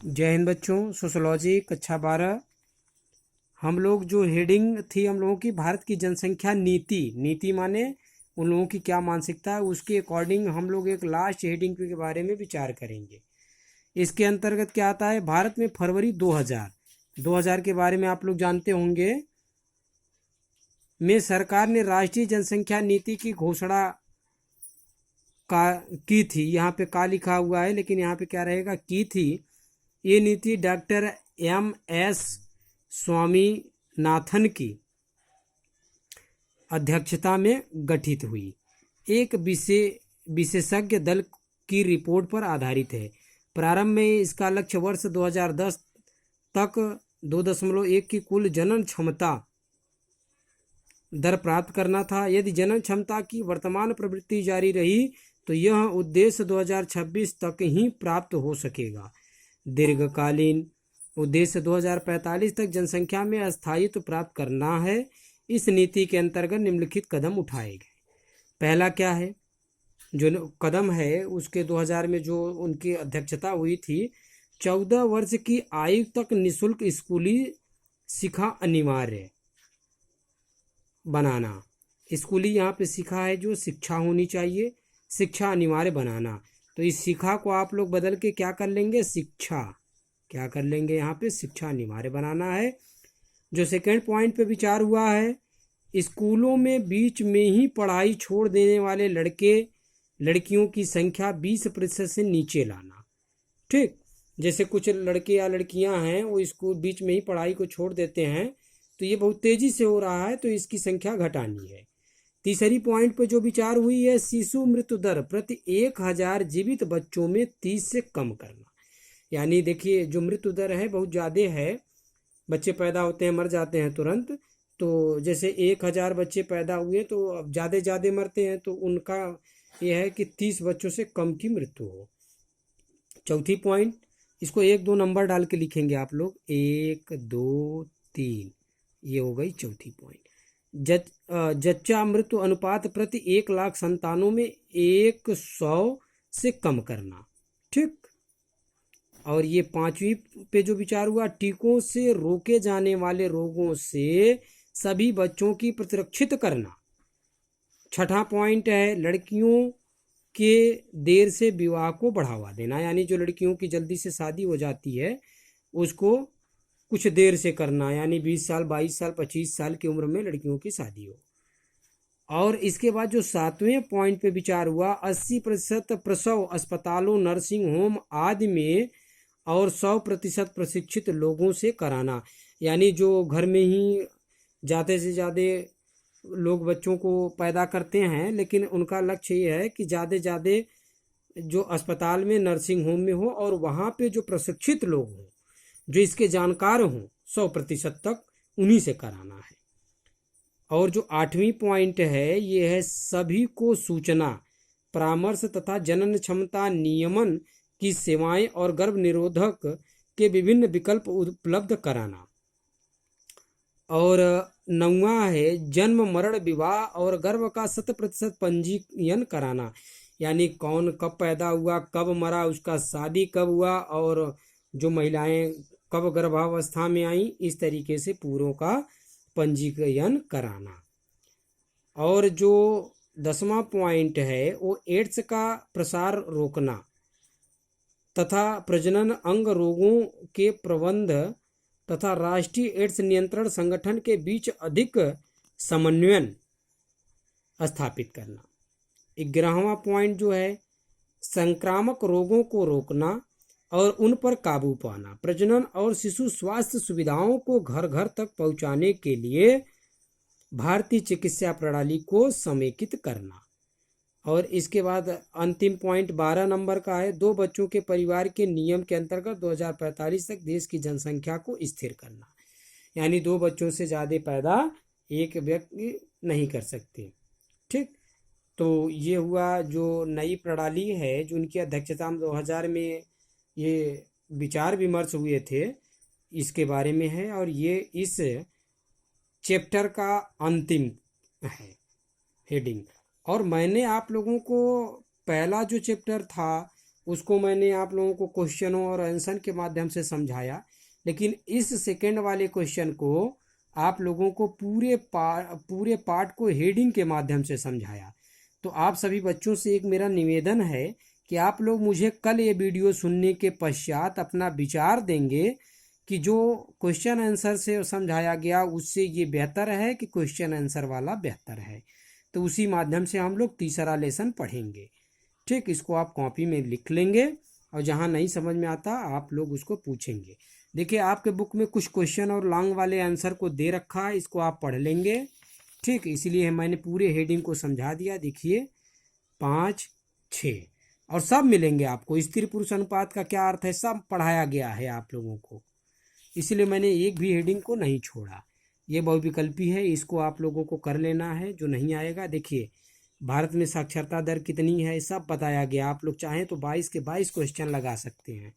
जय हिंद बच्चों। सोशोलॉजी कक्षा 12 हम लोग जो हेडिंग थी हम लोगों की भारत की जनसंख्या नीति। नीति माने उन लोगों की क्या मानसिकता है, उसके अकॉर्डिंग हम लोग एक लास्ट हेडिंग के बारे में विचार करेंगे। इसके अंतर्गत क्या आता है, भारत में फरवरी 2000 के बारे में आप लोग जानते होंगे में सरकार ने राष्ट्रीय जनसंख्या नीति की घोषणा का की थी। यहाँ पे का लिखा हुआ है लेकिन यहाँ पे क्या रहेगा, की थी। ये नीति डॉक्टर M.S. स्वामीनाथन की अध्यक्षता में गठित हुई एक विशेषज्ञ दल की रिपोर्ट पर आधारित है। प्रारंभ में इसका लक्ष्य वर्ष 2010 तक 2.1 की कुल जनन क्षमता दर प्राप्त करना था। यदि जनन क्षमता की वर्तमान प्रवृत्ति जारी रही तो यह उद्देश्य 2026 तक ही प्राप्त हो सकेगा। दीर्घकालीन उद्देश्य 2045 तक जनसंख्या में स्थायित्व प्राप्त करना है। इस नीति के अंतर्गत निम्नलिखित कदम उठाए गए। पहला क्या है, जो कदम है उसके 2000 में जो उनकी अध्यक्षता हुई थी, 14 वर्ष की आयु तक निःशुल्क स्कूली शिक्षा अनिवार्य बनाना। स्कूली यहाँ पे शिक्षा है, जो शिक्षा होनी चाहिए, शिक्षा अनिवार्य बनाना। तो इस शिक्षा को आप लोग बदल के क्या कर लेंगे, शिक्षा क्या कर लेंगे, यहाँ पे शिक्षा अनिवार्य बनाना है। जो सेकंड पॉइंट पे विचार हुआ है, स्कूलों में बीच में ही पढ़ाई छोड़ देने वाले लड़के लड़कियों की संख्या 20% से नीचे लाना। ठीक, जैसे कुछ लड़के या लड़कियां हैं वो स्कूल बीच में ही पढ़ाई को छोड़ देते हैं, तो ये बहुत तेजी से हो रहा है, तो इसकी संख्या घटानी है। तीसरी पॉइंट पे जो विचार हुई है, शिशु मृत्यु दर प्रति 1000 जीवित बच्चों में 30 से कम करना। यानी देखिए जो मृत्यु दर है बहुत ज़्यादा है, बच्चे पैदा होते हैं मर जाते हैं तुरंत। तो जैसे 1000 बच्चे पैदा हुए तो अब ज़्यादा मरते हैं, तो उनका यह है कि 30 बच्चों से कम की मृत्यु हो। चौथी पॉइंट, इसको 1-2 नंबर डाल के लिखेंगे आप लोग, 1 2 3, ये हो गई चौथी पॉइंट। जच्चा मृत्यु अनुपात प्रति 1 लाख संतानों में 100 से कम करना। ठीक, और ये 5वीं पे जो विचार हुआ, टीकों से रोके जाने वाले रोगों से सभी बच्चों की प्रतिरक्षित करना। छठा पॉइंट है, लड़कियों के देर से विवाह को बढ़ावा देना। यानी जो लड़कियों की जल्दी से शादी हो जाती है उसको कुछ देर से करना, यानी 20 साल 22 साल 25 साल की उम्र में लड़कियों की शादी हो। और इसके बाद जो 7वें पॉइंट पे विचार हुआ, 80% प्रसव अस्पतालों नर्सिंग होम आदि में और 100% प्रशिक्षित लोगों से कराना। यानी जो घर में ही ज़्यादा से ज़्यादा लोग बच्चों को पैदा करते हैं, लेकिन उनका लक्ष्य ये है कि ज़्यादा जो अस्पताल में नर्सिंग होम में हो और वहाँ पे जो प्रशिक्षित लोग हों, जो इसके जानकार हों, 100% तक उन्हीं से कराना है। और जो 8वीं पॉइंट है ये है, सभी को सूचना परामर्श तथा जनन क्षमता नियमन की सेवाएं और गर्भ निरोधक के विभिन्न विकल्प उपलब्ध कराना। और 9वां है, जन्म मरण विवाह और गर्भ का 100% पंजीयन कराना। यानी कौन कब पैदा हुआ, कब मरा, उसका शादी कब हुआ, और जो महिलाएं कब गर्भावस्था में आई, इस तरीके से पूरों का पंजीयन कराना। और जो 10वां पॉइंट है वो एड्स का प्रसार रोकना तथा प्रजनन अंग रोगों के प्रबंध तथा राष्ट्रीय एड्स नियंत्रण संगठन के बीच अधिक समन्वय स्थापित करना। 11वां पॉइंट जो है, संक्रामक रोगों को रोकना और उन पर काबू पाना। प्रजनन और शिशु स्वास्थ्य सुविधाओं को घर घर तक पहुंचाने के लिए भारतीय चिकित्सा प्रणाली को समेकित करना। और इसके बाद अंतिम पॉइंट 12 नंबर का है, 2 बच्चों के परिवार के नियम के अंतर्गत 2045 तक देश की जनसंख्या को स्थिर करना। यानी 2 बच्चों से ज़्यादा पैदा एक व्यक्ति नहीं कर सकते। ठीक, तो ये हुआ जो नई प्रणाली है, जो उनकी अध्यक्षता में 2000 में ये विचार विमर्श हुए थे, इसके बारे में है। और ये इस चैप्टर का अंतिम है हेडिंग। और मैंने आप लोगों को पहला जो चैप्टर था उसको मैंने आप लोगों को क्वेश्चनों और आंसर के माध्यम से समझाया, लेकिन इस सेकंड वाले क्वेश्चन को आप लोगों को पूरे पार्ट को हेडिंग के माध्यम से समझाया। तो आप सभी बच्चों से एक मेरा निवेदन है कि आप लोग मुझे कल ये वीडियो सुनने के पश्चात अपना विचार देंगे कि जो क्वेश्चन आंसर से समझाया गया उससे ये बेहतर है कि क्वेश्चन आंसर वाला बेहतर है। तो उसी माध्यम से हम लोग तीसरा लेसन पढ़ेंगे। ठीक, इसको आप कॉपी में लिख लेंगे और जहाँ नहीं समझ में आता आप लोग उसको पूछेंगे। देखिए आपके बुक में कुछ क्वेश्चन और लॉन्ग वाले आंसर को दे रखा है, इसको आप पढ़ लेंगे। ठीक, इसलिए मैंने पूरे हेडिंग को समझा दिया। देखिए 5, 6 और सब मिलेंगे आपको। स्त्री पुरुष अनुपात का क्या अर्थ है सब पढ़ाया गया है आप लोगों को, इसलिए मैंने एक भी हेडिंग को नहीं छोड़ा। ये बहुविकल्पी है, इसको आप लोगों को कर लेना है। जो नहीं आएगा, देखिए भारत में साक्षरता दर कितनी है सब बताया गया। आप लोग चाहें तो 22 के 22 क्वेश्चन लगा सकते हैं।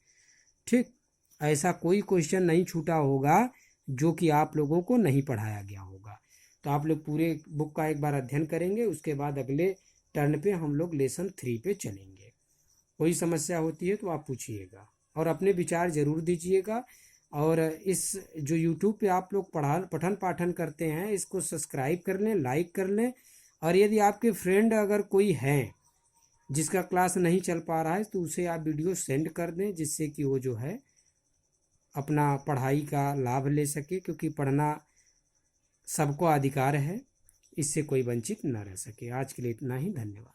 ठीक, ऐसा कोई क्वेश्चन नहीं छूटा होगा जो कि आप लोगों को नहीं पढ़ाया गया होगा। तो आप लोग पूरे बुक का एक बार अध्ययन करेंगे, उसके बाद अगले टर्न पे हम लोग लेसन 3 पे चलेंगे। कोई समस्या होती है तो आप पूछिएगा और अपने विचार जरूर दीजिएगा। और इस जो यूट्यूब पे आप लोग पठन पाठन करते हैं इसको सब्सक्राइब कर लें, लाइक कर लें। और यदि आपके फ्रेंड अगर कोई हैं जिसका क्लास नहीं चल पा रहा है तो उसे आप वीडियो सेंड कर दें, जिससे कि वो जो है अपना पढ़ाई का लाभ ले सके, क्योंकि पढ़ना सबको अधिकार है, इससे कोई वंचित न रह सके। आज के लिए इतना ही, धन्यवाद।